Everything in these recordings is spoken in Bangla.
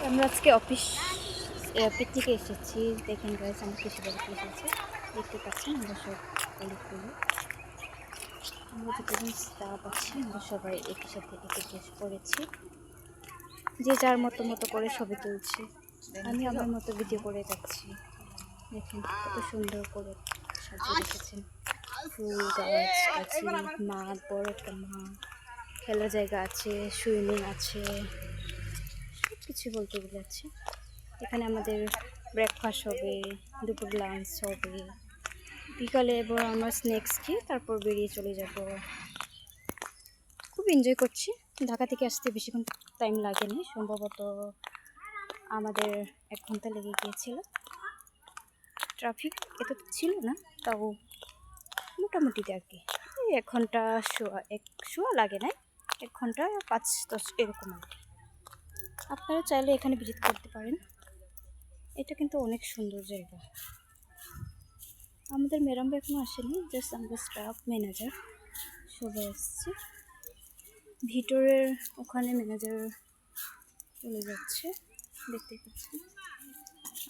আমরা আজকে অফিস পিকনিকে এসেছি। দেখেন গাইস, আমরা কৃষি বাড়িতে এসেছি। দেখতে পাচ্ছেন আমরা সব কলিগগুলো, আমরা যতজন স্টাফ আছি আমরা সবাই একই সাথে একে ড্রেস পরেছি। যে যার মতো মতো করে ছবি তুলছি। আমি আমার মতো ভিডিও করে যাচ্ছি। দেখেন কত সুন্দর করে সাজিয়ে রেখেছেন। ফুল গাছ, গাছে মাঠ, বড় একটা মাঠ, খেলার জায়গা আছে, সুইমিং আছে, সব কিছু বলতে গেলে আছে। এখানে আমাদের ব্রেকফাস্ট হবে, দুপুর লাঞ্চ হবে, বিকালে এবার আমরা স্ন্যাক্স খেয়ে তারপর বেরিয়ে চলে যাব। খুব এনজয় করছি। ঢাকা থেকে আসতে বেশিক্ষণ টাইম লাগেনি, সম্ভবত আমাদের 1 ঘন্টা লেগে গিয়েছিল। ট্রাফিক এত ছিল না, তাও মোটামুটিতে আর কি 1 ঘন্টা শোয়া লাগে না, 1 ঘন্টা 5-10 এরকম আর কি। আপনারা চাইলে এখানে ভিজিট করতে পারেন। এটা কিন্তু অনেক সুন্দর জায়গা। আমাদের ম্যাডাম এখনো আসেনি, জাস্ট আমরা স্টাফ, ম্যানেজার সবাই আসছে। ভিতরের ওখানে ম্যানেজার চলে যাচ্ছে, দেখতে পাচ্ছেন।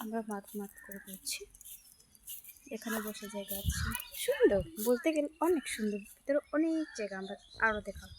আমরা মাত করে বলছি। এখানে বসে জায়গা আছে, সুন্দর বলতে গেলে অনেক সুন্দর। ভিতরে অনেক জায়গা, আমরা আরও দেখাবো।